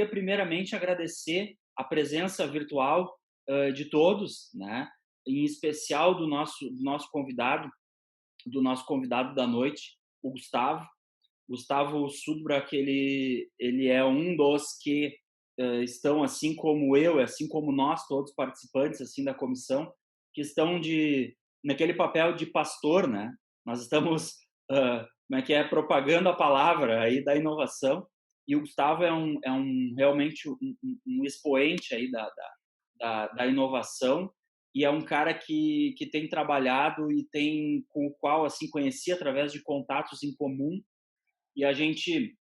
queria primeiramente agradecer a presença virtual de todos, né? Em especial do nosso convidado da noite, o Gustavo. Gustavo Sudbra, que ele é um dos que estão, assim como eu, assim como nós, todos participantes assim da comissão, que estão naquele papel de pastor, né? Nós estamos, como é que é, propagando a palavra aí da inovação, e o Gustavo realmente um expoente aí da inovação, e é um cara que tem trabalhado e com o qual assim conheci através de contatos em comum, e a gente,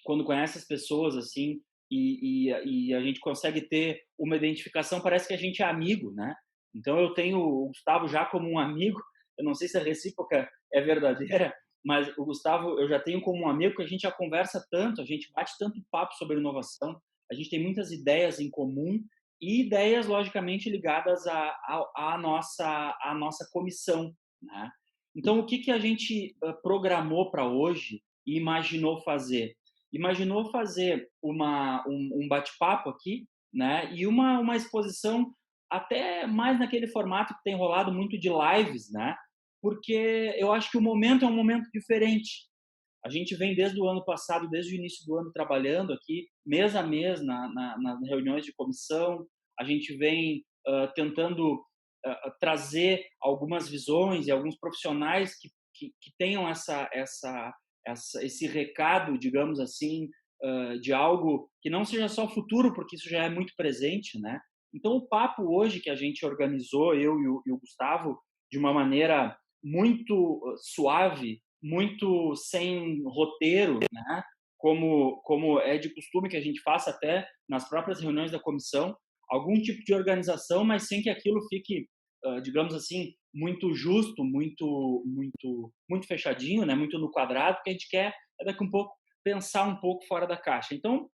quando conhece as pessoas assim e a gente consegue ter uma identificação, parece que a gente é amigo, né? Então eu tenho o Gustavo já como um amigo. Eu não sei se a recíproca é verdadeira, mas o Gustavo eu já tenho como um amigo, que a gente já conversa tanto, a gente bate tanto papo sobre inovação, a gente tem muitas ideias em comum, e ideias logicamente ligadas à nossa comissão, né? Então o que a gente programou para hoje e imaginou fazer? Imaginou fazer um bate-papo aqui, né? E uma exposição até mais naquele formato que tem rolado muito de lives, né? Porque eu acho que o momento é um momento diferente. A gente vem desde o ano passado, desde o início do ano, trabalhando aqui, mês a mês, nas reuniões de comissão. A gente vem tentando trazer algumas visões e alguns profissionais que tenham esse recado, digamos assim, de algo que não seja só futuro, porque isso já é muito presente, né? Então, o papo hoje que a gente organizou, eu e o Gustavo, de uma maneira muito suave, muito sem roteiro, né? Como é de costume que a gente faça até nas próprias reuniões da comissão, algum tipo de organização, mas sem que aquilo fique, digamos assim, muito justo, muito fechadinho, né? Muito no quadrado, que a gente quer daqui um pouco pensar um pouco fora da caixa. Então,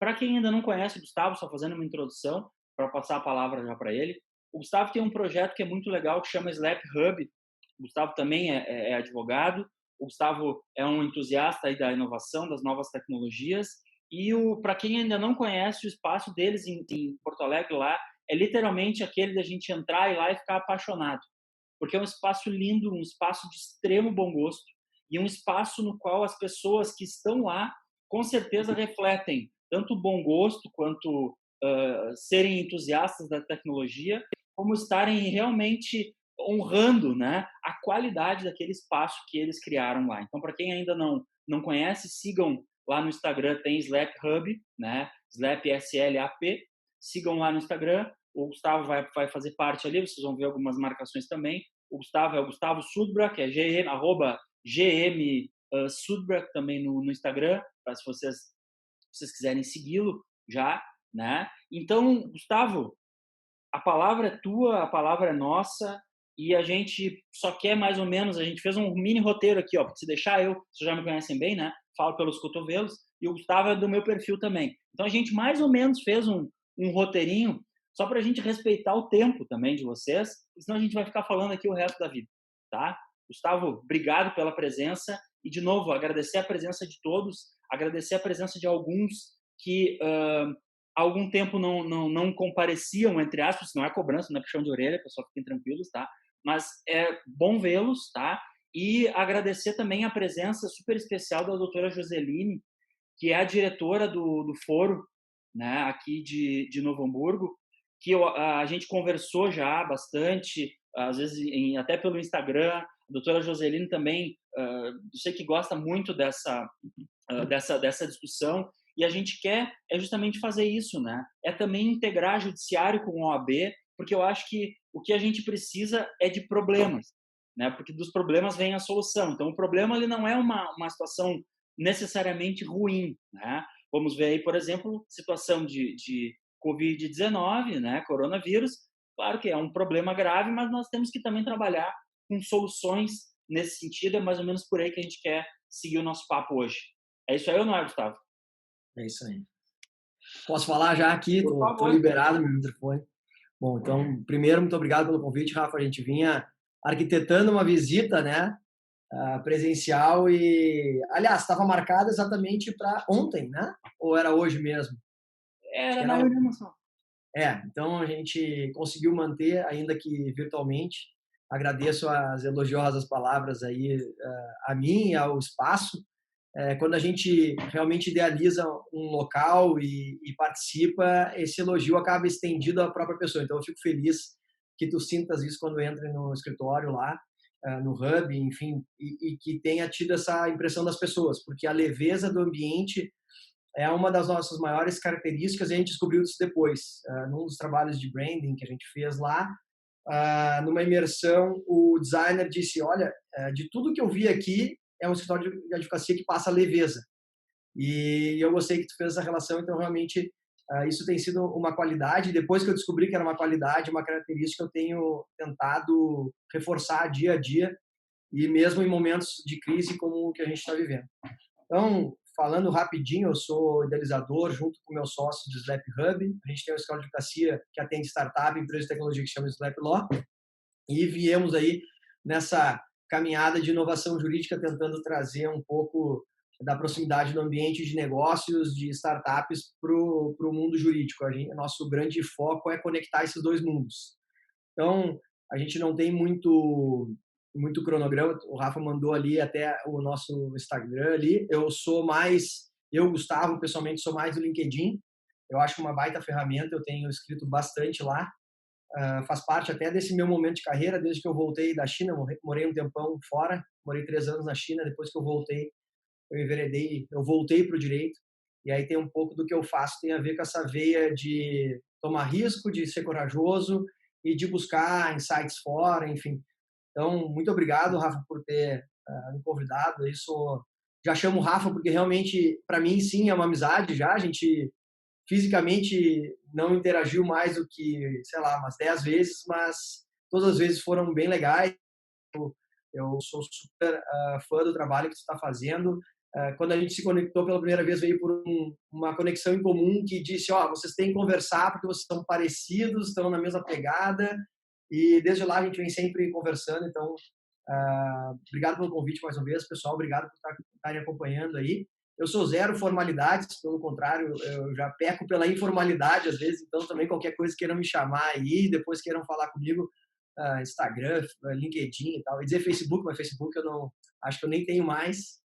para quem ainda não conhece o Gustavo, só fazendo uma introdução para passar a palavra já para ele, o Gustavo tem um projeto que é muito legal, que chama Slap Hub. O Gustavo também é advogado. O Gustavo é um entusiasta aí da inovação, das novas tecnologias. E para quem ainda não conhece, o espaço deles em Porto Alegre lá é literalmente aquele da gente entrar e lá e ficar apaixonado, porque é um espaço lindo, um espaço de extremo bom gosto, e um espaço no qual as pessoas que estão lá com certeza refletem tanto bom gosto quanto serem entusiastas da tecnologia, como estarem realmente honrando, né, a qualidade daquele espaço que eles criaram lá. Então, para quem ainda não conhece, sigam lá no Instagram, tem Slap Hub, né, Slap SLAP, sigam lá no Instagram. O Gustavo vai fazer parte ali, vocês vão ver algumas marcações também. O Gustavo é o Gustavo Sudbra, que é GM, @GM Sudbra também no Instagram, para se vocês quiserem segui-lo já, né? Então, Gustavo, a palavra é tua, a palavra é nossa, e a gente só quer mais ou menos, a gente fez um mini roteiro aqui, ó, para se deixar vocês já me conhecem bem, né? Falo pelos cotovelos, e o Gustavo é do meu perfil também. Então a gente mais ou menos fez um roteirinho só para a gente respeitar o tempo também de vocês, senão a gente vai ficar falando aqui o resto da vida, tá? Gustavo, obrigado pela presença, e de novo, agradecer a presença de todos, agradecer a presença de alguns que há algum tempo não compareciam, entre aspas, não é cobrança, não é puxão de orelha, pessoal, fiquem tranquilos, tá? Mas é bom vê-los, tá? E agradecer também a presença super especial da doutora Joseline, que é a diretora do foro, né, aqui de Novo Hamburgo, que a gente conversou já bastante, às vezes até pelo Instagram. A doutora Joseline também, eu sei que gosta muito dessa discussão, e a gente quer justamente fazer isso, né? É também integrar judiciário com o OAB, porque eu acho que o que a gente precisa é de problemas, né? Porque dos problemas vem a solução. Então, o problema ele não é uma situação necessariamente ruim, né? Vamos ver aí, por exemplo, situação de Covid-19, né? Coronavírus. Claro que é um problema grave, mas nós temos que também trabalhar com soluções nesse sentido. É mais ou menos por aí que a gente quer seguir o nosso papo hoje. É isso aí ou não é, Gustavo? É isso aí. Posso falar já aqui? Por Tô favor. liberado meu microfone. Bom, então, primeiro, muito obrigado pelo convite, Rafa. A gente vinha arquitetando uma visita, né, presencial, e, aliás, estava marcada exatamente para ontem, né? Ou era hoje mesmo? Acho Era que na era. reunião mensal. Então a gente conseguiu manter, ainda que virtualmente. Agradeço as elogiosas palavras aí a mim, ao espaço. Quando a gente realmente idealiza um local e participa, esse elogio acaba estendido à própria pessoa. Então eu fico feliz que tu sintas isso quando entra no escritório lá, no hub, enfim, e que tenha tido essa impressão das pessoas, porque a leveza do ambiente é uma das nossas maiores características e a gente descobriu isso depois, num dos trabalhos de branding que a gente fez lá, numa imersão, o designer disse, olha, de tudo que eu vi aqui, é um escritório de advocacia que passa leveza. E eu gostei que tu fez essa relação, então realmente isso tem sido uma qualidade. Depois que eu descobri que era uma qualidade, uma característica, eu tenho tentado reforçar dia a dia, e mesmo em momentos de crise como o que a gente está vivendo. Então, falando rapidinho, eu sou idealizador, junto com o meu sócio, do Slap Hub. A gente tem uma escola de advocacia que atende startup, empresa de tecnologia que chama Slap Law. E viemos aí nessa caminhada de inovação jurídica, tentando trazer um pouco da proximidade do ambiente de negócios, de startups, para o mundo jurídico. Nosso grande foco é conectar esses dois mundos. Então, a gente não tem muito cronograma. O Rafa mandou ali até o nosso Instagram ali. Eu, Gustavo, pessoalmente, sou mais do LinkedIn. Eu acho uma baita ferramenta, eu tenho escrito bastante lá. Faz parte até desse meu momento de carreira, desde que eu voltei da China, morei um tempão fora, morei 3 anos na China, depois que eu voltei, eu voltei para o direito, e aí tem um pouco do que eu faço, tem a ver com essa veia de tomar risco, de ser corajoso e de buscar insights fora, enfim. Então, muito obrigado, Rafa, por ter me convidado. Já chamo o Rafa porque realmente, para mim, sim, é uma amizade já. A gente fisicamente não interagiu mais do que, sei lá, umas 10 vezes, mas todas as vezes foram bem legais. Eu sou super fã do trabalho que tu está fazendo. Quando a gente se conectou pela primeira vez, veio por uma conexão em comum que disse, vocês têm que conversar porque vocês são parecidos, estão na mesma pegada, e desde lá a gente vem sempre conversando. Então, obrigado pelo convite mais uma vez, pessoal, obrigado por estarem acompanhando aí. Eu sou zero formalidades, pelo contrário, eu já peco pela informalidade às vezes, então também qualquer coisa queiram me chamar aí, depois queiram falar comigo, Instagram, LinkedIn e tal. Eu ia dizer Facebook, mas Facebook eu não, acho que eu nem tenho mais.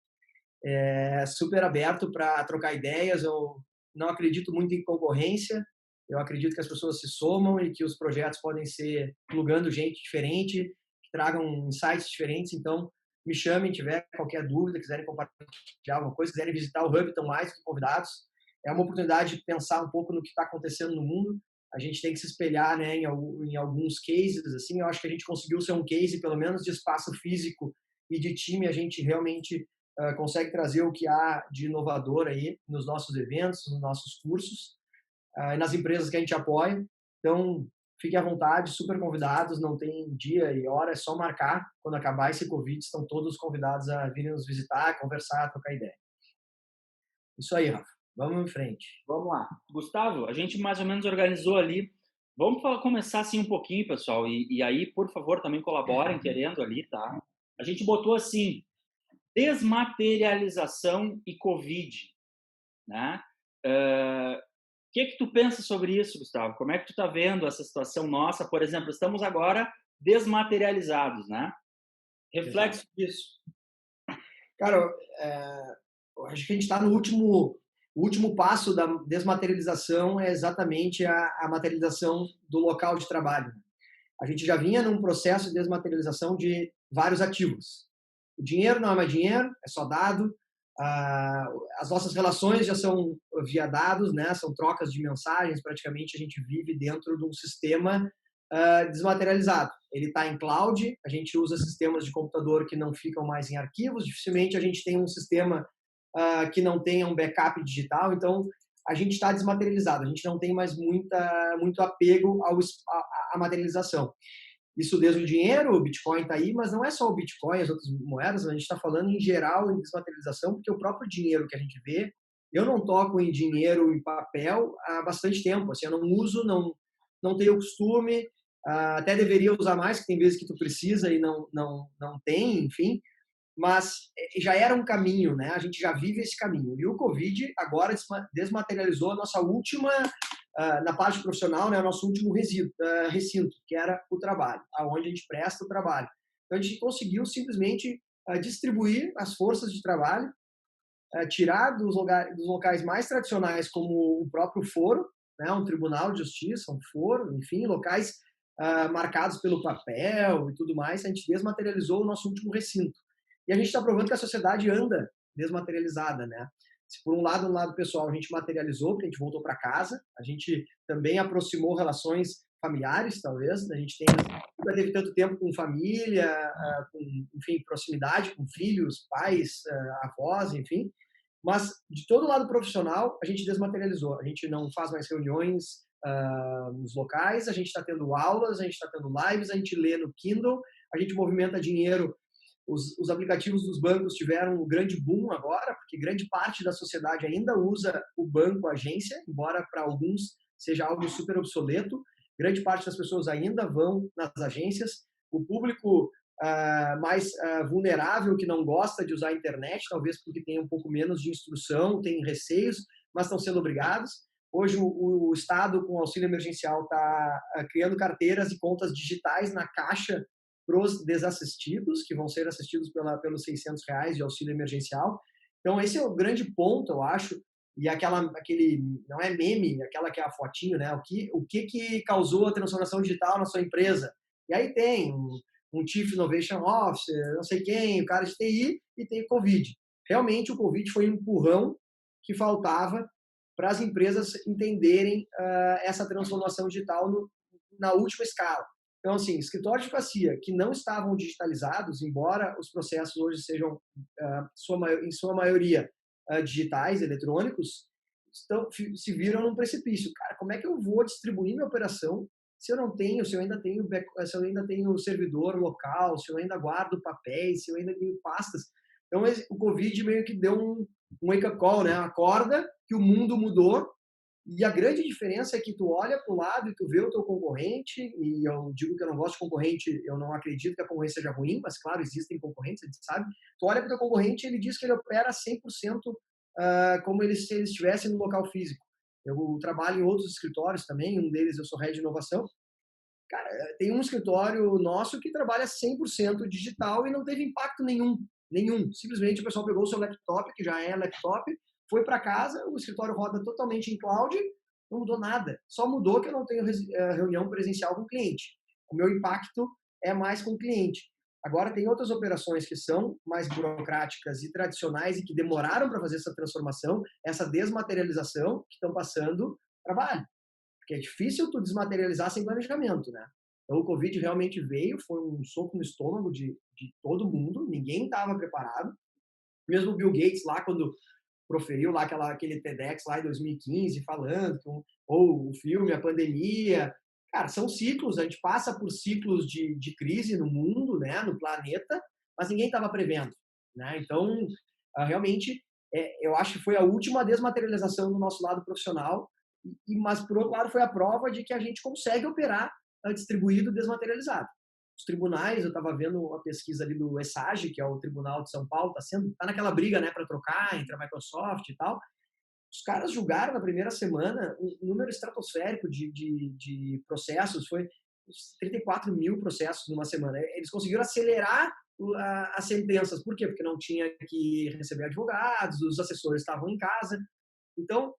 Super aberto para trocar ideias. Eu não acredito muito em concorrência. Eu acredito que as pessoas se somam e que os projetos podem ser plugando gente diferente, que tragam insights diferentes. Então, me chamem, tiver qualquer dúvida, quiserem compartilhar alguma coisa, quiserem visitar o Hub, estão mais que convidados. É uma oportunidade de pensar um pouco no que está acontecendo no mundo. A gente tem que se espelhar, né, em alguns cases. Assim, eu acho que a gente conseguiu ser um case, pelo menos de espaço físico e de time. A gente realmente consegue trazer o que há de inovador aí nos nossos eventos, nos nossos cursos, e nas empresas que a gente apoia. Então, fiquem à vontade, super convidados, não tem dia e hora, é só marcar. Quando acabar esse Covid, estão todos convidados a virem nos visitar, conversar, trocar ideia. Isso aí, Rafa. Vamos em frente. Vamos lá. Gustavo, a gente mais ou menos organizou ali. Vamos começar assim um pouquinho, pessoal, e aí, por favor, também colaborem querendo ali, tá? A gente botou assim, desmaterialização e Covid, né? O que tu pensa sobre isso, Gustavo? Como é que tu tá vendo essa situação nossa? Por exemplo, estamos agora desmaterializados, né? Reflexo disso. Cara, eu acho que a gente está no último passo da desmaterialização, é exatamente a materialização do local de trabalho. A gente já vinha num processo de desmaterialização de vários ativos. O dinheiro não é mais dinheiro, é só dado. As nossas relações já são via dados, né? São trocas de mensagens. Praticamente a gente vive dentro de um sistema desmaterializado. Ele está em cloud, a gente usa sistemas de computador que não ficam mais em arquivos. Dificilmente a gente tem um sistema que não tenha um backup digital. Então, a gente está desmaterializado. A gente não tem mais muito apego à materialização. Isso desde o dinheiro, o Bitcoin está aí, mas não é só o Bitcoin, as outras moedas, a gente está falando em geral em desmaterialização, porque o próprio dinheiro que a gente vê, eu não toco em dinheiro em papel há bastante tempo, assim, eu não uso, não tenho costume, até deveria usar mais, que tem vezes que tu precisa e não tem, enfim, mas já era um caminho, né? A gente já vive esse caminho. E o Covid agora desmaterializou a nossa última, na parte profissional, né, o nosso último recinto, que era o trabalho, aonde a gente presta o trabalho. Então, a gente conseguiu simplesmente distribuir as forças de trabalho, tirar dos locais mais tradicionais, como o próprio foro, né, um tribunal de justiça, um foro, enfim, locais marcados pelo papel e tudo mais. A gente desmaterializou o nosso último recinto. E a gente está provando que a sociedade anda desmaterializada, né? Se por um lado pessoal, a gente materializou, porque a gente voltou para casa, a gente também aproximou relações familiares, talvez, a gente nunca teve tanto tempo com família, com, enfim, proximidade com filhos, pais, avós, enfim. Mas, de todo lado profissional, a gente desmaterializou. A gente não faz mais reuniões nos locais, a gente está tendo aulas, a gente está tendo lives, a gente lê no Kindle, a gente movimenta dinheiro. Os aplicativos dos bancos tiveram um grande boom agora, porque grande parte da sociedade ainda usa o banco, a agência, embora para alguns seja algo super obsoleto. Grande parte das pessoas ainda vão nas agências. O público mais vulnerável, que não gosta de usar a internet, talvez porque tem um pouco menos de instrução, tem receios, mas estão sendo obrigados. Hoje o Estado, com o auxílio emergencial, está criando carteiras e contas digitais na Caixa para os desassistidos, que vão ser assistidos pelos R$ 600 de auxílio emergencial. Então, esse é o grande ponto, eu acho. E aquele, não é meme, aquela que é a fotinho, né? O que causou a transformação digital na sua empresa? E aí tem um Chief Innovation Officer, não sei quem, o cara de TI, e tem o Covid. Realmente, o Covid foi um empurrão que faltava para as empresas entenderem essa transformação digital na última escala. Então, assim, escritórios de advocacia que não estavam digitalizados, embora os processos hoje sejam, em sua maioria, digitais, eletrônicos, se viram num precipício. Cara, como é que eu vou distribuir minha operação se eu ainda tenho servidor local, se eu ainda guardo papéis, se eu ainda tenho pastas? Então, o Covid meio que deu um wake-up call, né? Acorda que o mundo mudou. E a grande diferença é que tu olha para o lado e tu vê o teu concorrente, e eu digo que eu não gosto de concorrente, eu não acredito que a concorrência seja ruim, mas claro, existem concorrentes, a gente sabe. Tu olha para o teu concorrente e ele diz que ele opera 100% como se ele estivesse no local físico. Eu trabalho em outros escritórios também, um deles eu sou head de inovação. Cara, tem um escritório nosso que trabalha 100% digital e não teve impacto nenhum. Simplesmente o pessoal pegou o seu laptop, que já é laptop, foi para casa, o escritório roda totalmente em cloud, não mudou nada. Só mudou que eu não tenho reunião presencial com o cliente. O meu impacto é mais com o cliente. Agora, tem outras operações que são mais burocráticas e tradicionais e que demoraram para fazer essa transformação, essa desmaterialização, que estão passando trabalho. Porque é difícil tu desmaterializar sem planejamento, né? Então, o Covid realmente veio, foi um soco no estômago de todo mundo, ninguém estava preparado. Mesmo o Bill Gates lá, quando proferiu lá aquele TEDx lá em 2015, falando, ou o filme, a pandemia. Cara, são ciclos, a gente passa por ciclos de crise no mundo, né, no planeta, mas ninguém estava prevendo, né? Então, realmente, eu acho que foi a última desmaterialização do nosso lado profissional, mas, por outro lado, foi a prova de que a gente consegue operar distribuído desmaterializado. Os tribunais, eu estava vendo uma pesquisa ali do ESAGE, que é o Tribunal de São Paulo, tá naquela briga, né, para trocar entre a Microsoft e tal. Os caras julgaram na primeira semana um número estratosférico de processos, foi 34 mil processos numa semana. Eles conseguiram acelerar as sentenças. Por quê? Porque não tinha que receber advogados, os assessores estavam em casa. Então,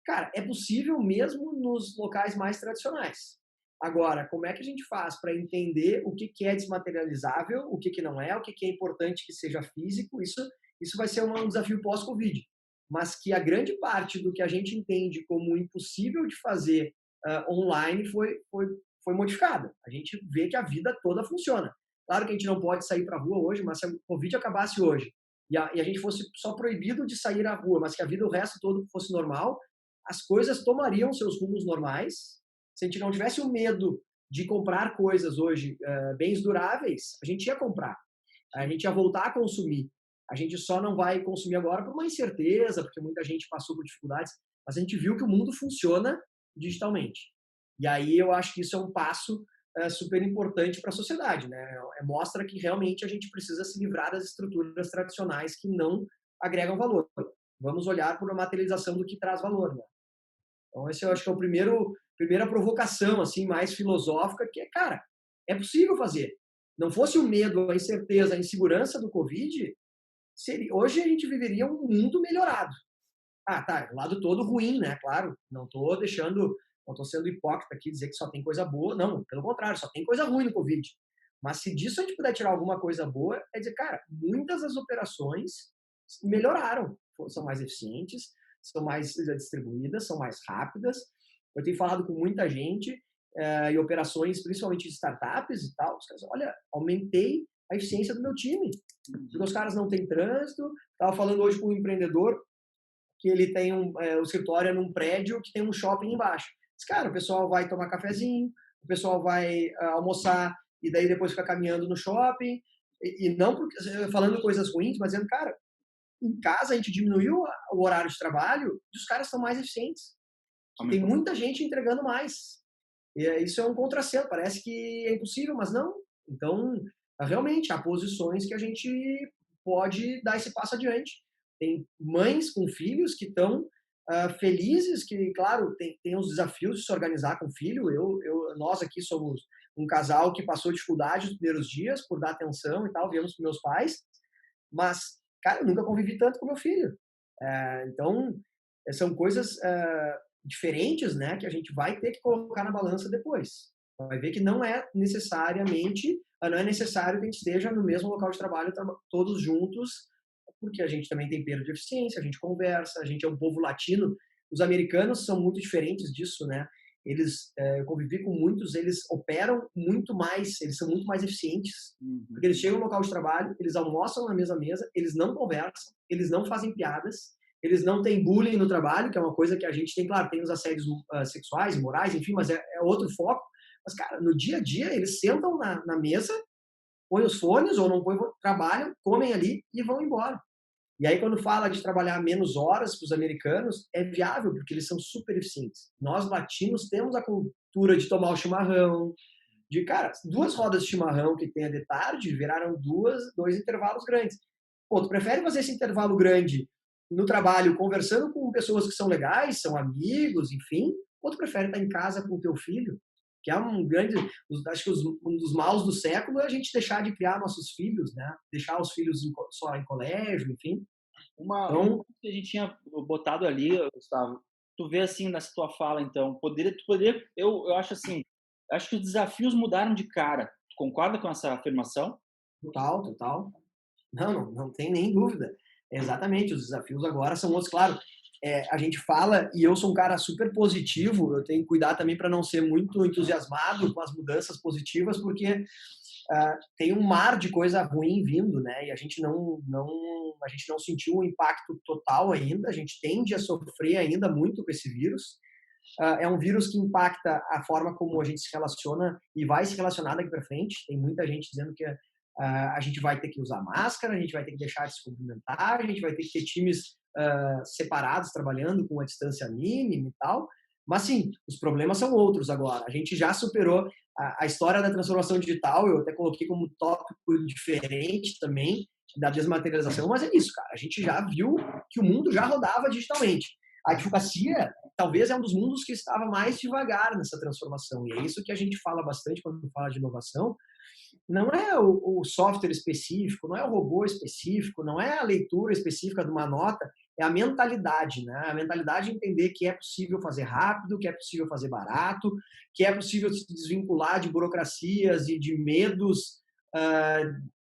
cara, é possível mesmo nos locais mais tradicionais. Agora, como é que a gente faz para entender o que é desmaterializável, o que não é, o que é importante que seja físico? Isso vai ser um desafio pós-Covid. Mas que a grande parte do que a gente entende como impossível de fazer online foi modificada. A gente vê que a vida toda funciona. Claro que a gente não pode sair para a rua hoje, mas se a Covid acabasse hoje e a gente fosse só proibido de sair à rua, mas que a vida, o resto todo fosse normal, as coisas tomariam seus rumos normais. Se a gente não tivesse o medo de comprar coisas hoje, bens duráveis, a gente ia comprar. A gente ia voltar a consumir. A gente só não vai consumir agora por uma incerteza, porque muita gente passou por dificuldades, mas a gente viu que o mundo funciona digitalmente. E aí eu acho que isso é um passo super importante para a sociedade, né? Mostra que realmente a gente precisa se livrar das estruturas tradicionais que não agregam valor. Vamos olhar por uma materialização do que traz valor, né? Então esse eu acho que é o primeira provocação assim mais filosófica que é, cara, é possível fazer. Não fosse o medo, a incerteza, a insegurança do Covid, hoje a gente viveria um mundo melhorado. Ah, tá, o lado todo ruim, né? Claro, não tô sendo hipócrita aqui dizer que só tem coisa boa, não, pelo contrário, só tem coisa ruim no Covid. Mas se disso a gente puder tirar alguma coisa boa, é dizer, cara, muitas das operações melhoraram, são mais eficientes, são mais distribuídas, são mais rápidas. Eu tenho falado com muita gente em operações, principalmente de startups e tal, os caras, olha, aumentei a eficiência do meu time, porque os caras não têm trânsito. Estava falando hoje com um empreendedor que ele tem o escritório num prédio que tem um shopping embaixo. Mas, cara, o pessoal vai tomar cafezinho, o pessoal vai almoçar e daí depois fica caminhando no shopping, e não porque, falando coisas ruins, mas dizendo, cara, em casa a gente diminuiu o horário de trabalho e os caras são mais eficientes. Tem muita gente entregando mais. E isso é um contrassenso, parece que é impossível, mas não. Então, realmente, há posições que a gente pode dar esse passo adiante. Tem mães com filhos que estão felizes, que, claro, tem os desafios de se organizar com o filho. Nós aqui somos um casal que passou dificuldade nos primeiros dias por dar atenção e tal, viemos com meus pais, mas, cara, eu nunca convivi tanto com meu filho. Então, são coisas diferentes, né, que a gente vai ter que colocar na balança depois. Vai ver que não é necessário que a gente esteja no mesmo local de trabalho todos juntos, porque a gente também tem perda de eficiência, a gente conversa, a gente é um povo latino. Os americanos são muito diferentes disso, né? Eu convivi com muitos, eles operam muito mais, eles são muito mais eficientes, porque eles chegam no local de trabalho, eles almoçam na mesma mesa, eles não conversam, eles não fazem piadas, eles não têm bullying no trabalho, que é uma coisa que a gente tem, claro, tem os assédios sexuais, morais, enfim, mas é outro foco. Mas, cara, no dia a dia, eles sentam na mesa, põem os fones ou não põem, trabalham, comem ali e vão embora. E aí, quando fala de trabalhar menos horas para os americanos, é viável, porque eles são super eficientes. Nós, latinos, temos a cultura de tomar o chimarrão, cara, 2 rodas de chimarrão que tenha de tarde viraram 2 intervalos grandes. Pô, tu prefere fazer esse intervalo grande no trabalho, conversando com pessoas que são legais, são amigos, enfim, ou tu prefere estar em casa com o teu filho, que é acho que um dos maus do século é a gente deixar de criar nossos filhos, né? Deixar os filhos só em colégio, enfim. Uma que a gente tinha botado ali, Gustavo, tu vê assim nessa tua fala, então, eu acho assim, acho que os desafios mudaram de cara. Tu concorda com essa afirmação? Total, total. Não tem nem dúvida. Exatamente, os desafios agora são outros. Claro, a gente fala, e eu sou um cara super positivo, eu tenho que cuidar também para não ser muito entusiasmado com as mudanças positivas, porque tem um mar de coisa ruim vindo, né? E a gente não sentiu o impacto total ainda, a gente tende a sofrer ainda muito com esse vírus. É um vírus que impacta a forma como a gente se relaciona e vai se relacionar daqui para frente. Tem muita gente dizendo que a gente vai ter que usar máscara, a gente vai ter que deixar de se cumprimentar, a gente vai ter que ter times separados trabalhando com a distância mínima e tal. Mas sim, os problemas são outros agora. A gente já superou a história da transformação digital, eu até coloquei como tópico diferente também, da desmaterialização, mas é isso, cara. A gente já viu que o mundo já rodava digitalmente. A advocacia talvez é um dos mundos que estava mais devagar nessa transformação. E é isso que a gente fala bastante quando fala de inovação. Não é o software específico, não é o robô específico, não é a leitura específica de uma nota, é a mentalidade, né? A mentalidade de entender que é possível fazer rápido, que é possível fazer barato, que é possível se desvincular de burocracias e de medos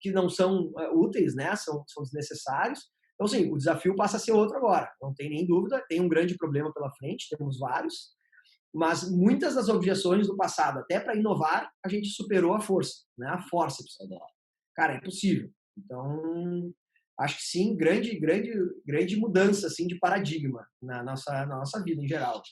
que não são úteis, né? São desnecessários. Então, sim, o desafio passa a ser outro agora, não tem nem dúvida, tem um grande problema pela frente, temos vários, mas muitas das objeções do passado, até para inovar, a gente superou a força, né? A força dela. Cara, é possível. Então, acho que sim, grande mudança assim de paradigma na nossa vida em geral.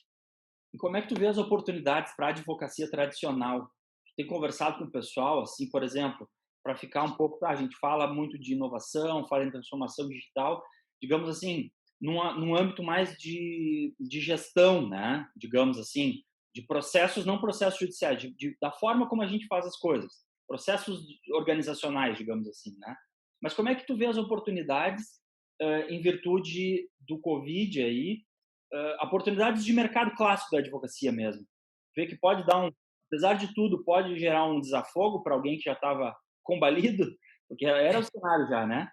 E como é que tu vê as oportunidades para a advocacia tradicional? Tu tem conversado com o pessoal, assim, por exemplo, para ficar um pouco, a gente fala muito de inovação, fala em transformação digital, digamos assim, num âmbito mais de gestão, né? Digamos assim, de processos, não processos judiciais, da forma como a gente faz as coisas, processos organizacionais, digamos assim, né? Mas como é que tu vê as oportunidades em virtude do Covid aí, oportunidades de mercado clássico da advocacia mesmo? Vê que pode dar apesar de tudo, pode gerar um desafogo para alguém que já estava combalido, porque era o cenário já, né?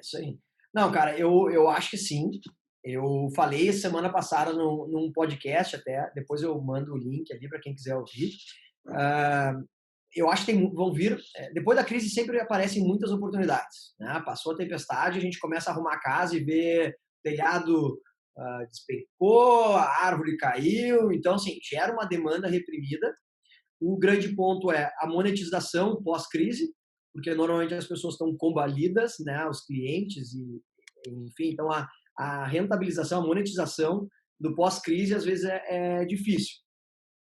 Isso aí. Não, cara, eu acho que sim. Eu falei semana passada num podcast até, depois eu mando o link ali para quem quiser ouvir. Ah, eu acho que vão vir, depois da crise sempre aparecem muitas oportunidades, né? Passou a tempestade, a gente começa a arrumar a casa e vê o telhado despencou, a árvore caiu, então assim, gera uma demanda reprimida. O grande ponto é a monetização pós-crise, porque normalmente as pessoas estão combalidas, né, os clientes e enfim, então a rentabilização, a monetização do pós-crise às vezes é difícil.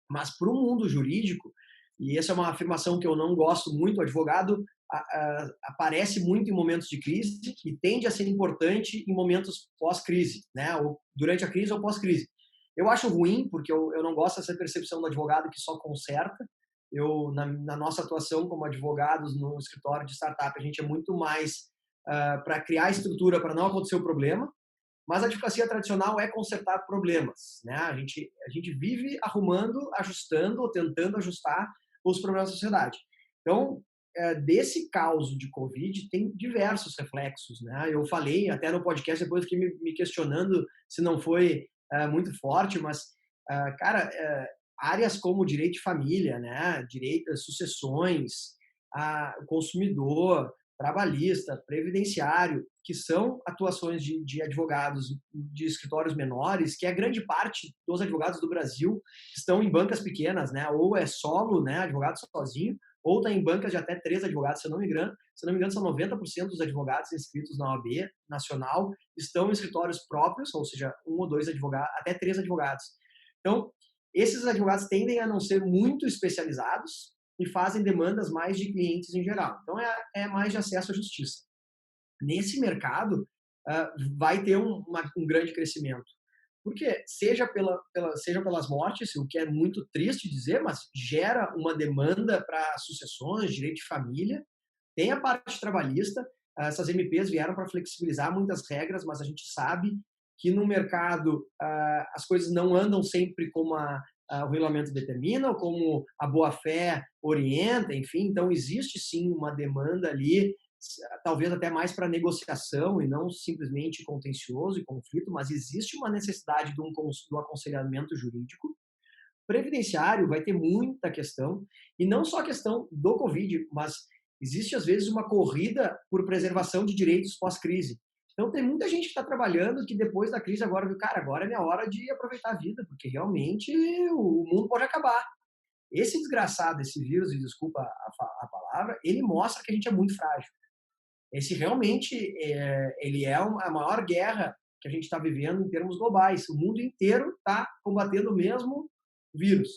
Mas para o mundo jurídico, e essa é uma afirmação que eu não gosto muito, o advogado aparece muito em momentos de crise e tende a ser importante em momentos pós-crise, né? Ou durante a crise ou pós-crise. Eu acho ruim, porque eu não gosto dessa percepção do advogado que só conserta. Na nossa atuação como advogados no escritório de startup, a gente é muito mais para criar estrutura para não acontecer o problema, mas a advocacia tradicional é consertar problemas, né? A gente vive arrumando, ajustando ou tentando ajustar os problemas da sociedade. Então, desse caos de Covid tem diversos reflexos, né? Eu falei até no podcast, depois fiquei me questionando se não foi muito forte, mas, cara, áreas como direito de família, né? Direito, sucessões, o consumidor, trabalhista, previdenciário, que são atuações de advogados de escritórios menores, que a grande parte dos advogados do Brasil estão em bancas pequenas, né? Ou é solo, né? Advogado sozinho, ou está em bancas de até 3 advogados, se eu não me engano. Se não me engano, são 90% dos advogados inscritos na OAB nacional estão em escritórios próprios, ou seja, 1 ou 2 advogados, até 3 advogados. Então, esses advogados tendem a não ser muito especializados e fazem demandas mais de clientes em geral. Então, é mais de acesso à justiça. Nesse mercado, vai ter um grande crescimento. Porque seja pelas mortes, o que é muito triste dizer, mas gera uma demanda para sucessões, direito de família, tem a parte trabalhista, essas MPs vieram para flexibilizar muitas regras, mas a gente sabe que no mercado as coisas não andam sempre como o regulamento determina, ou como a boa-fé orienta, enfim, então existe sim uma demanda ali, talvez até mais para negociação e não simplesmente contencioso e conflito, mas existe uma necessidade do aconselhamento jurídico. Previdenciário vai ter muita questão, e não só a questão do Covid, mas existe às vezes uma corrida por preservação de direitos pós-crise. Então tem muita gente que está trabalhando que depois da crise agora viu, cara, agora é minha hora de aproveitar a vida, porque realmente o mundo pode acabar. Esse desgraçado, esse vírus, e desculpa a palavra, ele mostra que a gente é muito frágil. Esse realmente ele é a maior guerra que a gente está vivendo em termos globais. O mundo inteiro está combatendo o mesmo vírus.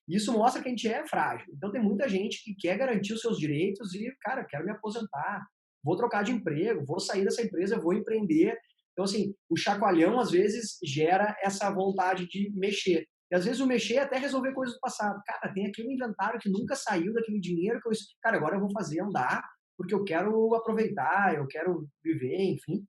Isso mostra que a gente é frágil. Então tem muita gente que quer garantir os seus direitos e, cara, quero me aposentar, vou trocar de emprego, vou sair dessa empresa, vou empreender. Então, assim, o chacoalhão às vezes gera essa vontade de mexer. E às vezes o mexer é até resolver coisas do passado. Cara, tem aquele inventário que nunca saiu daquele dinheiro que cara, agora eu vou fazer andar porque eu quero aproveitar, eu quero viver, enfim.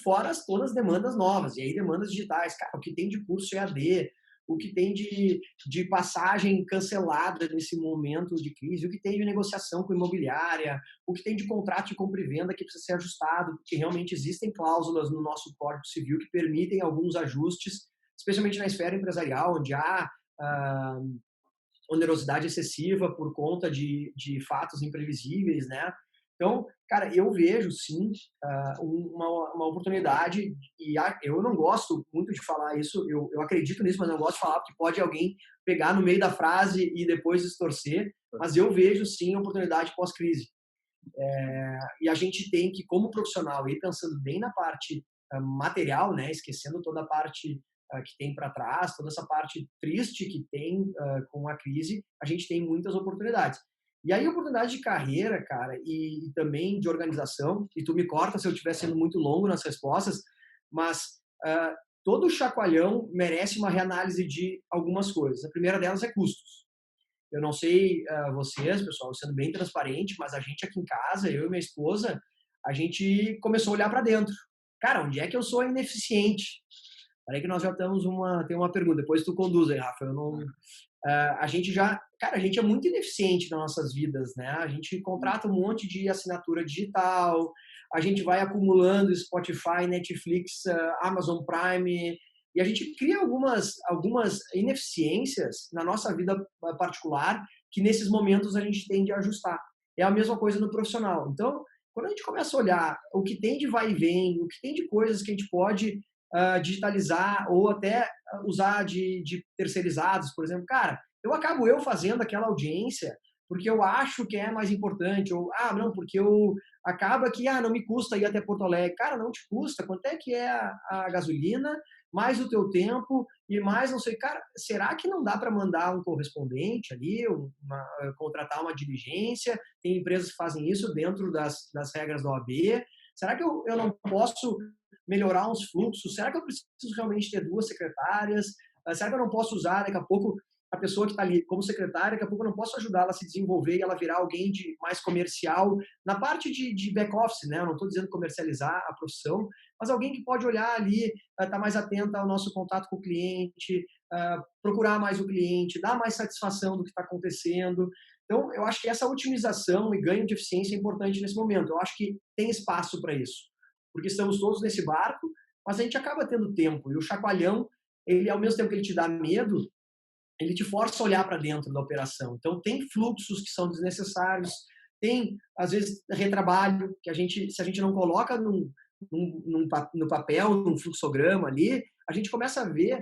Fora todas as demandas novas, e aí demandas digitais, cara, o que tem de curso EAD, o que tem de passagem cancelada nesse momento de crise, o que tem de negociação com imobiliária, o que tem de contrato de compra e venda que precisa ser ajustado, porque realmente existem cláusulas no nosso Código Civil que permitem alguns ajustes, especialmente na esfera empresarial, onde há onerosidade excessiva por conta de fatos imprevisíveis, né? Então, cara, eu vejo sim uma oportunidade, e eu não gosto muito de falar isso, eu acredito nisso, mas não gosto de falar porque pode alguém pegar no meio da frase e depois distorcer, mas eu vejo sim a oportunidade pós-crise. E a gente tem que, como profissional, ir pensando bem na parte material, né, esquecendo toda a parte que tem para trás, toda essa parte triste que tem com a crise, a gente tem muitas oportunidades. E aí, oportunidade de carreira, cara, e também de organização, e tu me corta se eu estiver sendo muito longo nas respostas, mas todo chacoalhão merece uma reanálise de algumas coisas. A primeira delas é custos. Eu não sei vocês, pessoal, sendo bem transparente, mas a gente aqui em casa, eu e minha esposa, a gente começou a olhar para dentro. Cara, onde é que eu sou ineficiente? Peraí que nós já tem uma pergunta, depois tu conduz aí, Rafa. Eu não, a gente já, cara, a gente é muito ineficiente nas nossas vidas, né? A gente contrata um monte de assinatura digital, a gente vai acumulando Spotify, Netflix, Amazon Prime, e a gente cria algumas ineficiências na nossa vida particular que nesses momentos a gente tem de ajustar. É a mesma coisa no profissional. Então, quando a gente começa a olhar o que tem de vai e vem, o que tem de coisas que a gente pode digitalizar ou até usar de terceirizados, por exemplo, cara, eu fazendo aquela audiência porque eu acho que é mais importante, ou, não, porque eu acaba que, não me custa ir até Porto Alegre. Cara, não te custa, quanto é que é a gasolina, mais o teu tempo, e mais não sei, cara, será que não dá para mandar um correspondente ali, contratar uma diligência? Tem empresas que fazem isso dentro das regras da OAB. Será que eu não posso melhorar uns fluxos? Será que eu preciso realmente ter 2 secretárias? Será que eu não posso usar, daqui a pouco, a pessoa que está ali como secretária, daqui a pouco eu não posso ajudar ela a se desenvolver e ela virar alguém de mais comercial, na parte de back-office, né? Eu não estou dizendo comercializar a profissão, mas alguém que pode olhar ali, estar mais atenta ao nosso contato com o cliente, procurar mais o cliente, dar mais satisfação do que está acontecendo. Então, eu acho que essa otimização e ganho de eficiência é importante nesse momento. Eu acho que tem espaço para isso, porque estamos todos nesse barco, mas a gente acaba tendo tempo. E o chacoalhão, ele, ao mesmo tempo que ele te dá medo, ele te força a olhar para dentro da operação. Então, tem fluxos que são desnecessários, tem, às vezes, retrabalho, que se a gente não coloca no papel, num fluxograma ali, a gente começa a ver,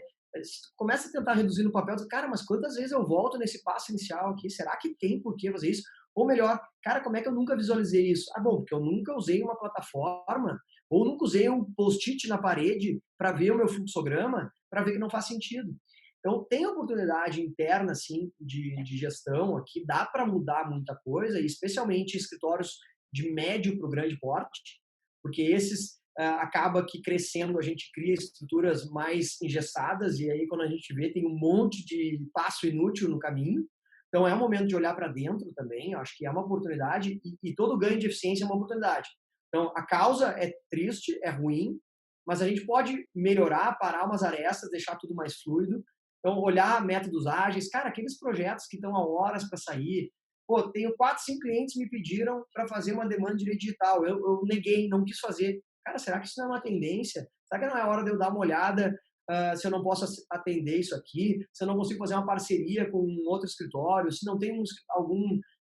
começa a tentar reduzir no papel, cara, mas quantas vezes eu volto nesse passo inicial aqui? Será que tem por que fazer isso? Ou melhor, cara, como é que eu nunca visualizei isso? Bom, porque eu nunca usei uma plataforma, ou nunca usei um post-it na parede para ver o meu fluxograma, para ver que não faz sentido. Então, tem oportunidade interna, assim, de gestão aqui, dá para mudar muita coisa, e especialmente escritórios de médio para o grande porte, porque esses acaba que crescendo a gente cria estruturas mais engessadas, e aí quando a gente vê tem um monte de passo inútil no caminho. Então, é um momento de olhar para dentro também, eu acho que é uma oportunidade, e todo ganho de eficiência é uma oportunidade. Então, a causa é triste, é ruim, mas a gente pode melhorar, parar umas arestas, deixar tudo mais fluido. Então, olhar métodos ágeis, cara, aqueles projetos que estão há horas para sair. Pô, tenho 4, 5 clientes me pediram para fazer uma demanda de direito digital. Eu neguei, não quis fazer. Cara, será que isso não é uma tendência? Será que não é hora de eu dar uma olhada se eu não posso atender isso aqui? Se eu não consigo fazer uma parceria com outro escritório? Se não tem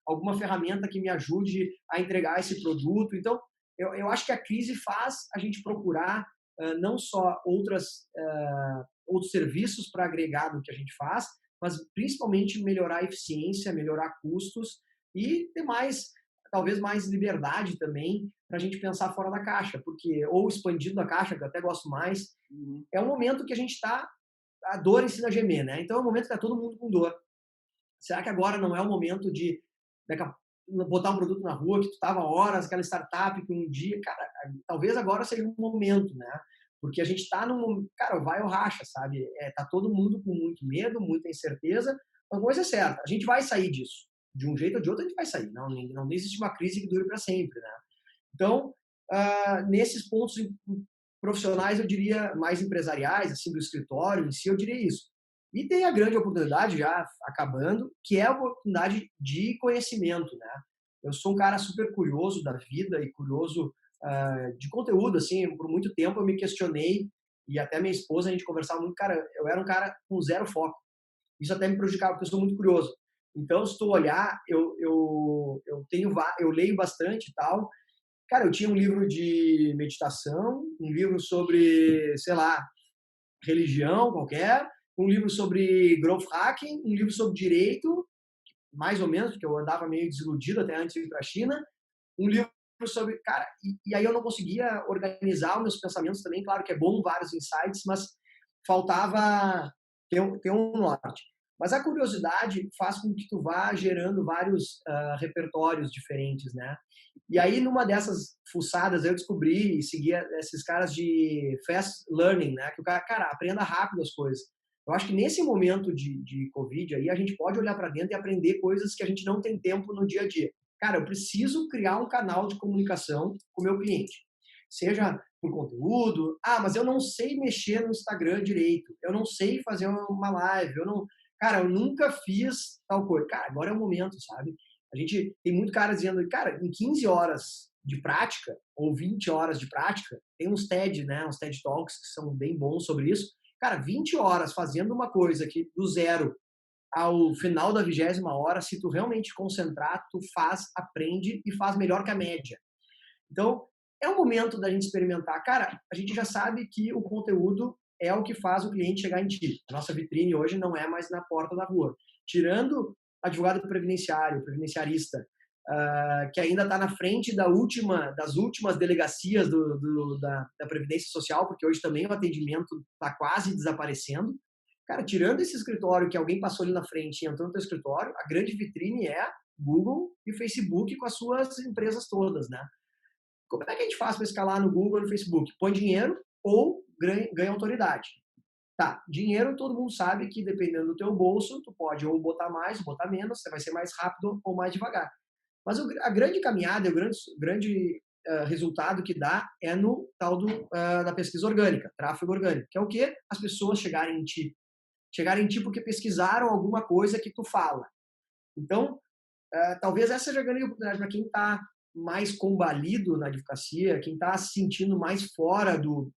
alguma ferramenta que me ajude a entregar esse produto? Então, eu acho que a crise faz a gente procurar não só outros serviços para agregar no que a gente faz, mas principalmente melhorar a eficiência, melhorar custos e ter talvez mais liberdade também para a gente pensar fora da caixa, porque, ou expandindo a caixa, que eu até gosto mais, é um momento que a gente está, a dor ensina a gemer, né? Então é um momento que está todo mundo com dor. Será que agora não é o momento de botar um produto na rua que tu estava horas, aquela startup que um dia, cara, talvez agora seja um momento, né? Porque a gente está cara, vai ou racha, sabe? Tá todo mundo com muito medo, muita incerteza. Uma coisa é certa, a gente vai sair disso. De um jeito ou de outro a gente vai sair. Não existe uma crise que dure para sempre, né? Então, nesses pontos profissionais, eu diria, mais empresariais, assim, do escritório em si, eu diria isso. E tem a grande oportunidade, já acabando, que é a oportunidade de conhecimento, né? Eu sou um cara super curioso da vida e curioso de conteúdo, assim, por muito tempo eu me questionei, e até minha esposa, a gente conversava muito, cara, eu era um cara com zero foco. Isso até me prejudicava, porque eu sou muito curioso. Então, se tu olhar, eu leio bastante e tal. Cara, eu tinha um livro de meditação, um livro sobre, sei lá, religião qualquer, um livro sobre growth hacking, um livro sobre direito, mais ou menos, porque eu andava meio desiludido até antes de ir para a China, um livro sobre, cara, e aí eu não conseguia organizar os meus pensamentos também, claro que é bom vários insights, mas faltava ter um norte. Mas a curiosidade faz com que tu vá gerando vários repertórios diferentes, né? E aí, numa dessas fuçadas, eu descobri e seguia esses caras de fast learning, né? Que o cara aprenda rápido as coisas. Eu acho que nesse momento de Covid aí, a gente pode olhar para dentro e aprender coisas que a gente não tem tempo no dia a dia. Cara, eu preciso criar um canal de comunicação com o meu cliente. Seja por conteúdo, mas eu não sei mexer no Instagram direito, eu não sei fazer uma live, cara, eu nunca fiz tal coisa. Cara, agora é o momento, sabe? A gente tem muito cara dizendo, cara, em 15 horas de prática, ou 20 horas de prática, tem uns TED, né, uns TED Talks que são bem bons sobre isso. Cara, 20 horas fazendo uma coisa que do zero ao final da 20ª hora, se tu realmente concentrar, tu faz, aprende e faz melhor que a média. Então, é o momento da gente experimentar. Cara, a gente já sabe que o conteúdo é o que faz o cliente chegar em ti. A nossa vitrine hoje não é mais na porta da rua. Tirando advogado previdenciário, previdenciarista, que ainda está na frente das últimas delegacias da Previdência Social, porque hoje também o atendimento está quase desaparecendo. Cara, tirando esse escritório que alguém passou ali na frente e entrou no teu escritório, a grande vitrine é Google e Facebook com as suas empresas todas, né? Como é que a gente faz para escalar no Google e no Facebook? Põe dinheiro ou ganha autoridade. Tá, dinheiro todo mundo sabe que dependendo do teu bolso, tu pode ou botar mais, ou botar menos, você vai ser mais rápido ou mais devagar. Mas a grande caminhada, o grande resultado que dá é no tal da pesquisa orgânica, tráfego orgânico, que é o quê? As pessoas chegarem em ti. Chegarem em ti porque pesquisaram alguma coisa que tu fala. Então, talvez essa seja a grande oportunidade para quem está mais combalido na advocacia, quem está se sentindo mais fora do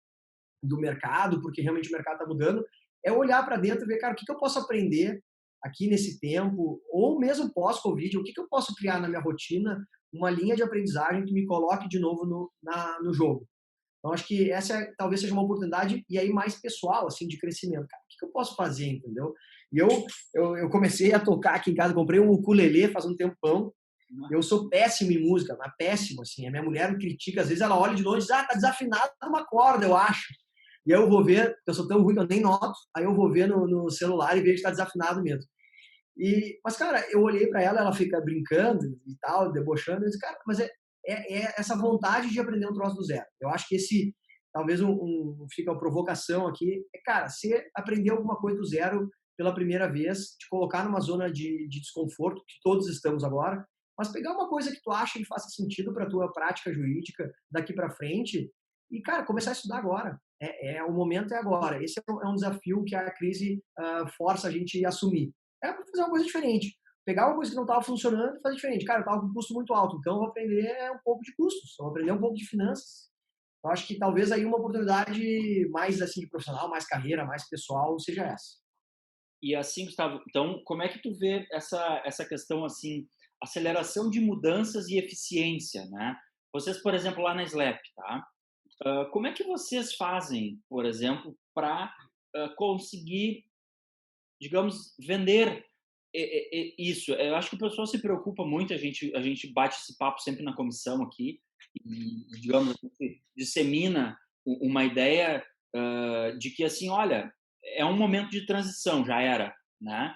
mercado, porque realmente o mercado está mudando, é olhar para dentro e ver, cara, o que eu posso aprender aqui nesse tempo, ou mesmo pós-Covid, o que eu posso criar na minha rotina, uma linha de aprendizagem que me coloque de novo no jogo. Então, acho que essa talvez seja uma oportunidade, e aí mais pessoal, assim, de crescimento. Cara, o que eu posso fazer, entendeu? E eu comecei a tocar aqui em casa, comprei um ukulele faz um tempão. Eu sou péssimo em música, mas péssimo, assim. A minha mulher me critica, às vezes ela olha de longe e diz, tá desafinado numa corda, eu acho. E aí eu vou ver, eu sou tão ruim que eu nem noto, aí eu vou ver no celular e vejo que tá desafinado mesmo. Mas, cara, eu olhei para ela, ela fica brincando e tal, debochando, eu disse, cara, mas é essa vontade de aprender um troço do zero. Eu acho que talvez fica uma provocação aqui, cara, você aprender alguma coisa do zero pela primeira vez, te colocar numa zona de desconforto, que todos estamos agora, mas pegar uma coisa que tu acha que faça sentido para tua prática jurídica daqui para frente e, cara, começar a estudar agora. O momento é agora. Esse é um desafio que a crise força a gente a assumir. É para fazer uma coisa diferente. Pegar uma coisa que não estava funcionando e fazer diferente. Cara, eu estava com um custo muito alto, então eu vou aprender um pouco de custos, eu vou aprender um pouco de finanças. Eu acho que talvez aí uma oportunidade mais assim de profissional, mais carreira, mais pessoal, seja essa. E assim, Gustavo, então, como é que tu vê essa questão, assim, aceleração de mudanças e eficiência, né? Vocês, por exemplo, lá na Slap, tá? Como é que vocês fazem, por exemplo, para conseguir, digamos, vender isso? Eu acho que o pessoal se preocupa muito, a gente bate esse papo sempre na comissão aqui, e, digamos, a gente dissemina uma ideia de que, assim, olha, é um momento de transição, já era, né?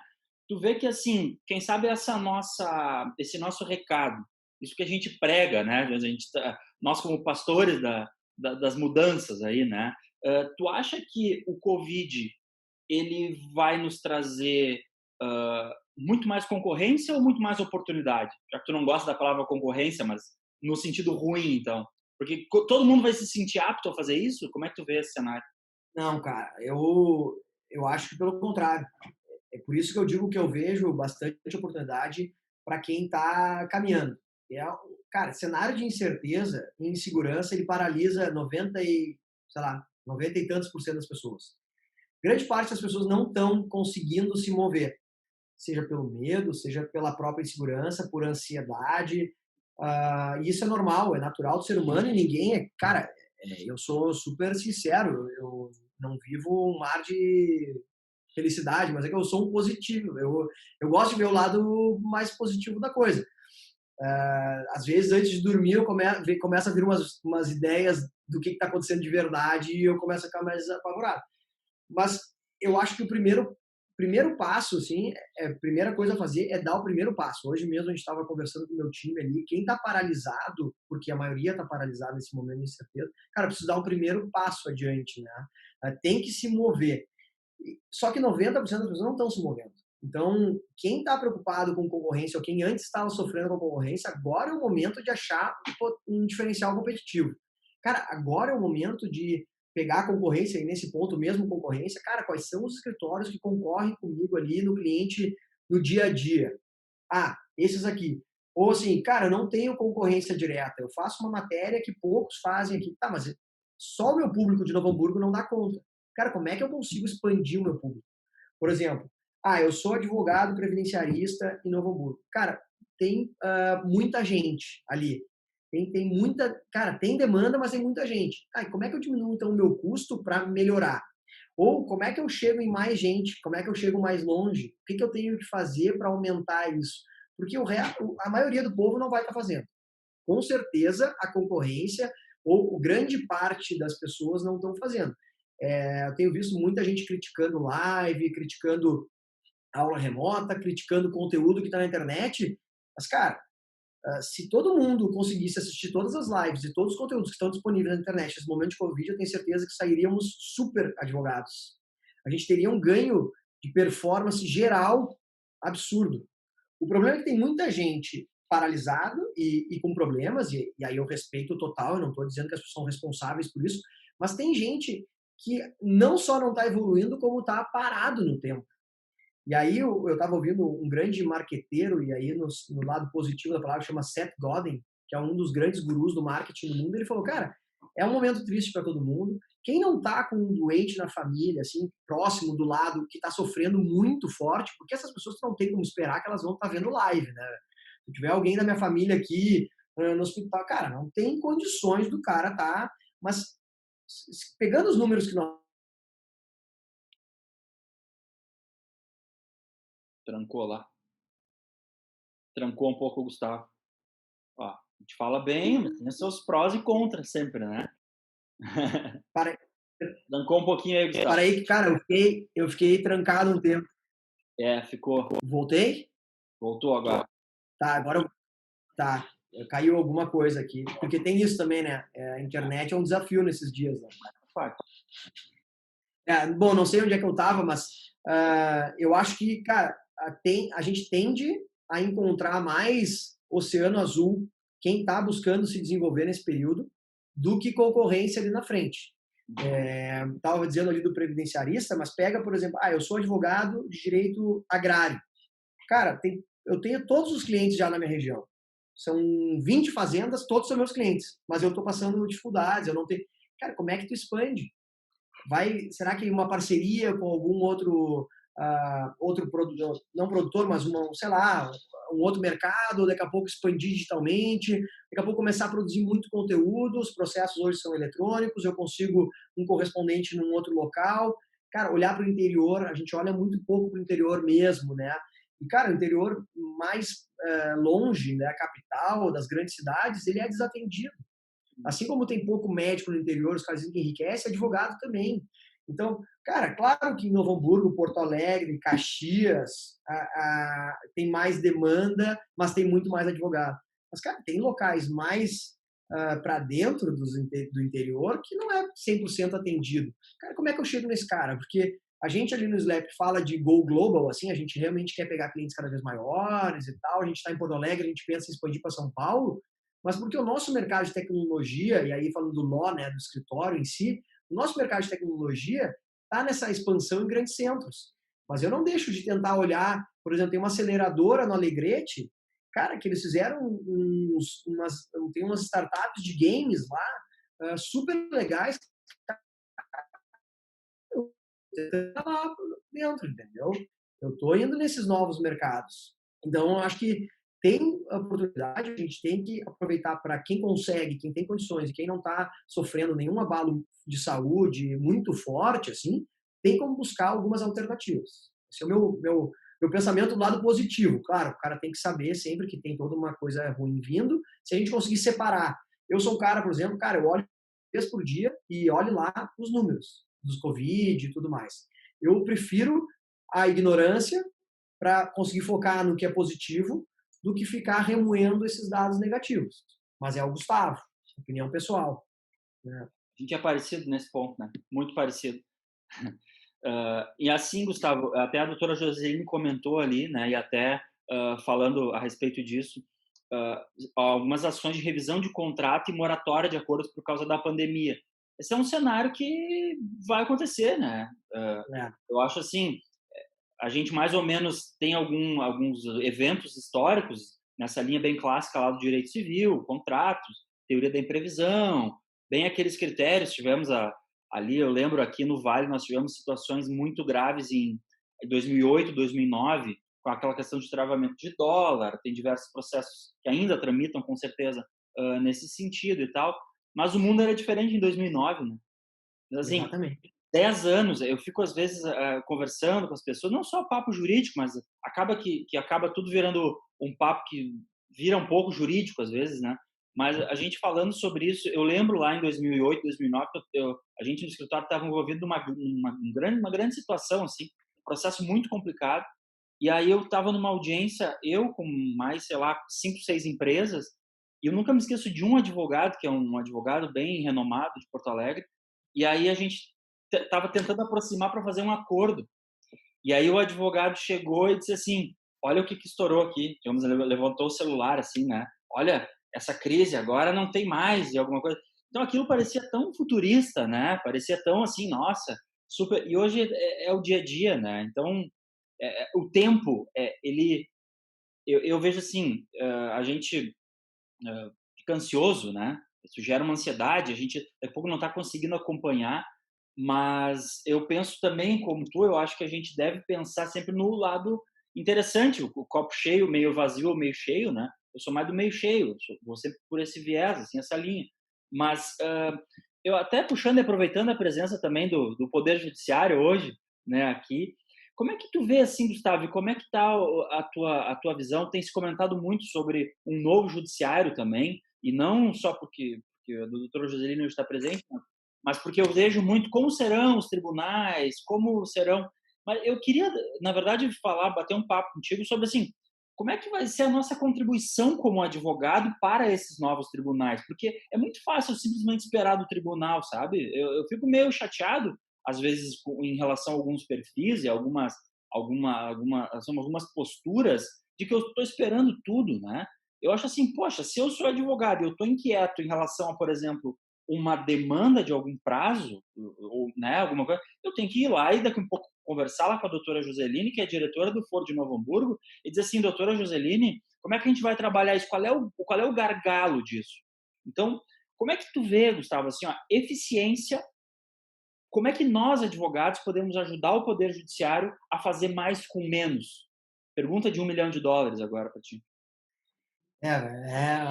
Tu vê que, assim, quem sabe esse nosso recado, isso que a gente prega, né? Nós como pastores das mudanças aí, né? Tu acha que o Covid ele vai nos trazer muito mais concorrência ou muito mais oportunidade? Já que tu não gosta da palavra concorrência, mas no sentido ruim, então. Porque todo mundo vai se sentir apto a fazer isso? Como é que tu vê esse cenário? Não, cara, eu acho que pelo contrário. É por isso que eu digo que eu vejo bastante oportunidade para quem está caminhando. Cara, cenário de incerteza e insegurança, ele paralisa 90 e tantos por cento das pessoas. Grande parte das pessoas não estão conseguindo se mover, seja pelo medo, seja pela própria insegurança, por ansiedade. E isso é normal, é natural do ser humano e ninguém Cara, eu sou super sincero, eu não vivo um mar de felicidade, mas é que eu sou um positivo. Eu gosto de ver o lado mais positivo da coisa. Às vezes, antes de dormir, eu começo a vir umas ideias do que está acontecendo de verdade e eu começo a ficar mais apavorado. Mas eu acho que o primeiro primeiro passo, assim, a primeira coisa a fazer é dar o primeiro passo. Hoje mesmo a gente estava conversando com o meu time ali, quem está paralisado, porque a maioria está paralisada nesse momento de incerteza, cara, precisa dar o primeiro passo adiante, né? Tem que se mover. Só que 90% das pessoas não estão se movendo. Então, quem está preocupado com concorrência ou quem antes estava sofrendo com concorrência, agora é o momento de achar um diferencial competitivo. Cara, agora é o momento de pegar a concorrência, e nesse ponto mesmo concorrência, cara, quais são os escritórios que concorrem comigo ali no cliente no dia a dia? Ah, esses aqui. Ou assim, cara, eu não tenho concorrência direta, eu faço uma matéria que poucos fazem aqui. Tá, mas só o meu público de Novo Hamburgo não dá conta. Cara, como é que eu consigo expandir o meu público? Por exemplo, eu sou advogado previdenciarista em Novo Hamburgo. Cara, tem muita gente ali. Tem muita. Cara, tem demanda, mas tem muita gente. E como é que eu diminuo, então, o meu custo para melhorar? Ou como é que eu chego em mais gente? Como é que eu chego mais longe? O que eu tenho que fazer para aumentar isso? Porque a maioria do povo não vai estar fazendo. Com certeza, a concorrência ou grande parte das pessoas não estão fazendo. Eu tenho visto muita gente criticando live, criticando aula remota, criticando conteúdo que está na internet. Mas, cara, se todo mundo conseguisse assistir todas as lives e todos os conteúdos que estão disponíveis na internet nesse momento de Covid, eu tenho certeza que sairíamos super advogados. A gente teria um ganho de performance geral absurdo. O problema é que tem muita gente paralisado e com problemas, e aí eu respeito total, eu não estou dizendo que as pessoas são responsáveis por isso, mas tem gente que não só não está evoluindo, como está parado no tempo. E aí eu estava ouvindo um grande marqueteiro, e aí no lado positivo da palavra, chama Seth Godin, que é um dos grandes gurus do marketing do mundo. Ele falou, cara, é um momento triste para todo mundo. Quem não está com um doente na família, assim, próximo do lado, que está sofrendo muito forte, porque essas pessoas não tem como esperar que elas vão estar vendo live, né? Se tiver alguém da minha família aqui no hospital, cara, não tem condições do cara estar, mas pegando os números que nós... Trancou lá. Trancou um pouco o Gustavo. Ó, a gente fala bem, mas tem seus prós e contras sempre, né? Para, Trancou um pouquinho aí, Gustavo. para aí, cara, eu fiquei trancado um tempo. Ficou. Voltei? Voltou agora. Tá, agora tá. Caiu alguma coisa aqui. Porque tem isso também, né? A internet é um desafio nesses dias, né? Bom, não sei onde é que eu tava, mas eu acho que, cara, a gente tende a encontrar mais oceano azul, quem está buscando se desenvolver nesse período, do que concorrência ali na frente. Estava dizendo ali do previdenciarista, mas pega, por exemplo, eu sou advogado de direito agrário. Cara, eu tenho todos os clientes já na minha região. São 20 fazendas, todos são meus clientes, mas eu estou passando dificuldades, eu não tenho... Cara, como é que tu expande? Será que uma parceria com algum outro produtor, não produtor, mas sei lá, um outro mercado, daqui a pouco expandir digitalmente, daqui a pouco começar a produzir muito conteúdo, os processos hoje são eletrônicos, eu consigo um correspondente num outro local. Cara, olhar para o interior, a gente olha muito pouco para o interior mesmo, né? E, cara, o interior mais longe, né, a capital, das grandes cidades, ele é desatendido. Assim como tem pouco médico no interior, os caras dizem que enriquece, advogado também. Então, cara, claro que em Novo Hamburgo, Porto Alegre, Caxias, tem mais demanda, mas tem muito mais advogado. Mas, cara, tem locais mais para dentro do interior que não é 100% atendido. Cara, como é que eu chego nesse cara? Porque a gente ali no Slap fala de Go Global, assim, a gente realmente quer pegar clientes cada vez maiores e tal. A gente está em Porto Alegre, a gente pensa em expandir para São Paulo, mas porque o nosso mercado de tecnologia, e aí falando do law, né, do escritório em si, o nosso mercado de tecnologia está nessa expansão em grandes centros. Mas eu não deixo de tentar olhar, por exemplo, tem uma aceleradora no Alegrete, cara, que eles fizeram tem umas startups de games lá, super legais, lá dentro, entendeu? Eu estou indo nesses novos mercados. Então, eu acho que tem oportunidade, a gente tem que aproveitar para quem consegue, quem tem condições e quem não está sofrendo nenhum abalo de saúde muito forte, assim, tem como buscar algumas alternativas. Esse é o meu pensamento do lado positivo. Claro, o cara tem que saber sempre que tem toda uma coisa ruim vindo. Se a gente conseguir separar. Eu sou um cara, por exemplo, cara, eu olho 3 por dia e olho lá os números dos Covid e tudo mais. Eu prefiro a ignorância para conseguir focar no que é positivo do que ficar remoendo esses dados negativos. Mas é o Gustavo, opinião pessoal, né? A gente é parecido nesse ponto, né? Muito parecido. E assim, Gustavo, até a doutora Joseline comentou ali, né, e até falando a respeito disso, uh, algumas ações de revisão de contrato e moratória de acordos por causa da pandemia. Esse é um cenário que vai acontecer, né? É, Eu acho assim, a gente mais ou menos tem alguns eventos históricos nessa linha bem clássica lá do direito civil, contratos, teoria da imprevisão, bem aqueles critérios. Tivemos ali, eu lembro aqui no Vale, nós tivemos situações muito graves em 2008, 2009, com aquela questão de travamento de dólar, tem diversos processos que ainda tramitam, com certeza, nesse sentido e tal, mas o mundo era diferente em 2009, né? Assim, exatamente. 10 anos, eu fico às vezes conversando com as pessoas, não só papo jurídico, mas acaba que acaba tudo virando um papo que vira um pouco jurídico às vezes, né? Mas a gente falando sobre isso, eu lembro lá em 2008, 2009, a gente no escritório estava envolvido numa grande situação, assim, um processo muito complicado. E aí eu estava numa audiência, eu com mais, sei lá, 5, 6 empresas, e eu nunca me esqueço de um advogado, que é um advogado bem renomado de Porto Alegre, e aí a gente estava tentando aproximar para fazer um acordo. E aí o advogado chegou e disse assim: olha o que estourou aqui. Digamos, ele levantou o celular assim, né? Olha, essa crise agora não tem mais e alguma coisa. Então aquilo parecia tão futurista, né? Parecia tão assim, nossa, super. E hoje é o dia a dia, né? Então o tempo, eu vejo assim, a gente fica ansioso, né? Isso gera uma ansiedade, a gente daqui a pouco não está conseguindo acompanhar, mas eu penso também, como tu, eu acho que a gente deve pensar sempre no lado interessante, o copo cheio, meio vazio ou meio cheio, né? Eu sou mais do meio cheio, vou sempre por esse viés, assim, essa linha. Mas eu até puxando e aproveitando a presença também do Poder Judiciário hoje, né, aqui, como é que tu vê, assim, Gustavo, e como é que está a tua visão? Tem se comentado muito sobre um novo judiciário também, e não só porque a doutora Joselina está presente, né, mas porque eu vejo muito como serão os tribunais, como serão. Mas eu queria, na verdade, bater um papo contigo sobre assim, como é que vai ser a nossa contribuição como advogado para esses novos tribunais? Porque é muito fácil simplesmente esperar do tribunal, sabe? Eu fico meio chateado, às vezes, em relação a alguns perfis e algumas posturas de que eu estou esperando tudo, né? Eu acho assim, poxa, se eu sou advogado e eu estou inquieto em relação a, por exemplo, uma demanda de algum prazo, ou, né, alguma coisa, eu tenho que ir lá e daqui a um pouco conversar lá com a doutora Joseline, que é diretora do Foro de Novo Hamburgo, e dizer assim, doutora Joseline, como é que a gente vai trabalhar isso? Qual é o gargalo disso? Então, como é que tu vê, Gustavo, assim, ó, eficiência, como é que nós, advogados, podemos ajudar o Poder Judiciário a fazer mais com menos? Pergunta de US$ 1 milhão agora para ti. É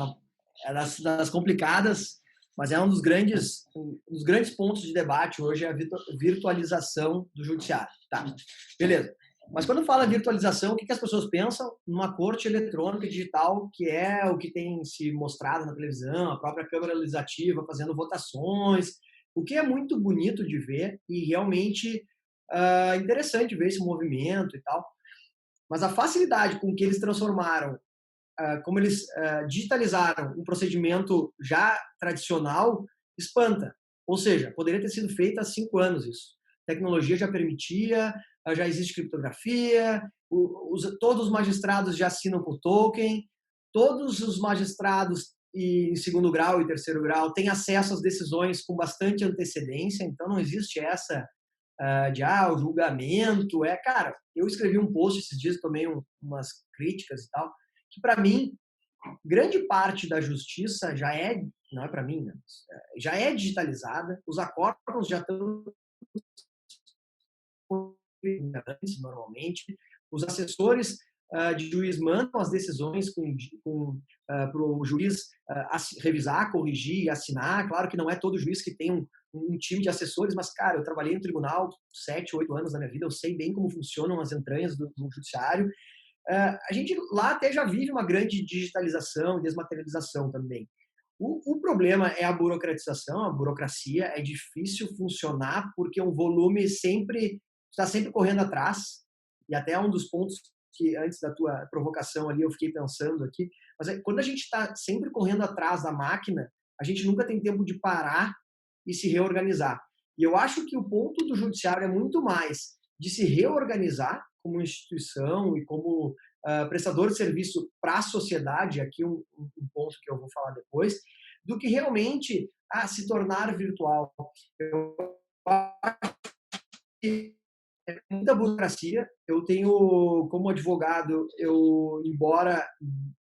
das complicadas, mas é um dos grandes pontos de debate hoje é a virtualização do judiciário. Tá, beleza. Mas quando fala virtualização, o que as pessoas pensam? Numa corte eletrônica digital, que é o que tem se mostrado na televisão, a própria Câmara Legislativa fazendo votações, o que é muito bonito de ver e realmente interessante ver esse movimento e tal. Mas a facilidade com que eles transformaram como eles digitalizaram um procedimento já tradicional, espanta. Ou seja, poderia ter sido feito há 5 anos isso. A tecnologia já permitia, já existe criptografia, todos os magistrados já assinam por token, todos os magistrados em segundo grau e terceiro grau têm acesso às decisões com bastante antecedência, então não existe essa o julgamento. Cara, eu escrevi um post esses dias, tomei umas críticas e tal, que para mim, grande parte da justiça já é, não é para mim, né? Já é digitalizada, os acordos já estão normalmente, os assessores de juiz mandam as decisões para o juiz revisar, corrigir e assinar. Claro que não é todo juiz que tem um time de assessores, mas, cara, eu trabalhei no tribunal 7, 8 anos da minha vida, eu sei bem como funcionam as entranhas do judiciário. A gente lá até já vive uma grande digitalização e desmaterialização também. O problema é a burocratização, a burocracia. É difícil funcionar porque um volume está sempre correndo atrás. e até um dos pontos que antes da tua provocação ali eu fiquei pensando aqui, mas quando a gente está sempre correndo atrás da máquina, a gente nunca tem tempo de parar e se reorganizar. E eu acho que o ponto do judiciário é muito mais de se reorganizar como instituição e como prestador de serviço para a sociedade, aqui um ponto que eu vou falar depois, do que realmente se tornar virtual. Eu acho que é muita burocracia. Eu tenho, como advogado, embora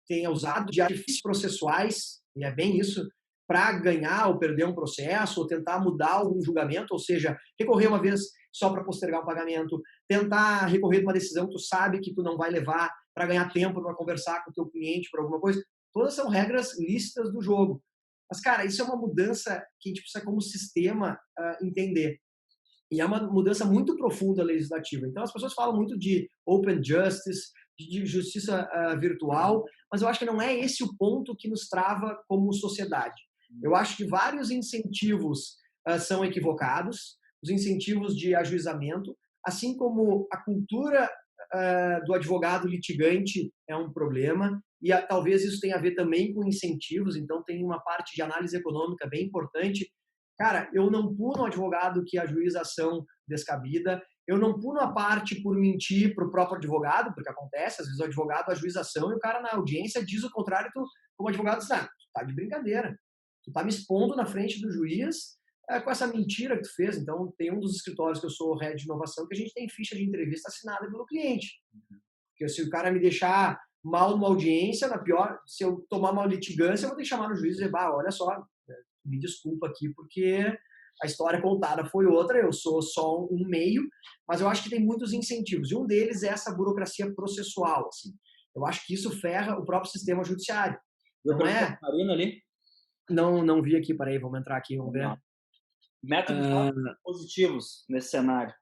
tenha usado de artifícios processuais, e é bem isso, para ganhar ou perder um processo, ou tentar mudar algum julgamento, ou seja, recorrer uma vez só para postergar um pagamento, tentar recorrer de uma decisão que tu sabe que tu não vai levar para ganhar tempo para conversar com o teu cliente por alguma coisa. Todas são regras lícitas do jogo. Mas, cara, isso é uma mudança que a gente precisa, como sistema, entender. E é uma mudança muito profunda legislativa. Então, as pessoas falam muito de open justice, de justiça virtual, mas eu acho que não é esse o ponto que nos trava como sociedade. Eu acho que vários incentivos são equivocados, os incentivos de ajuizamento, assim como a cultura do advogado litigante é um problema, e talvez isso tenha a ver também com incentivos, então tem uma parte de análise econômica bem importante. Cara, eu não puno um advogado que ajuiza ação descabida, eu não puno a parte por mentir para o próprio advogado, porque acontece, às vezes o advogado ajuiza ação e o cara na audiência diz o contrário, tu, como advogado, diz, tu tá de brincadeira, tu tá me expondo na frente do juiz com essa mentira que tu fez. Então, tem um dos escritórios que eu sou head de inovação que a gente tem ficha de entrevista assinada pelo cliente. Porque se o cara me deixar mal numa audiência, na pior, se eu tomar uma litigância, eu vou ter que chamar o juiz e dizer, olha só, me desculpa aqui, porque a história contada foi outra, eu sou só um meio, mas eu acho que tem muitos incentivos. E um deles é essa burocracia processual, assim. Eu acho que isso ferra o próprio sistema judiciário. Não é? Marina ali? Não vi aqui, peraí, vamos entrar aqui, vamos ver. Métodos positivos nesse cenário.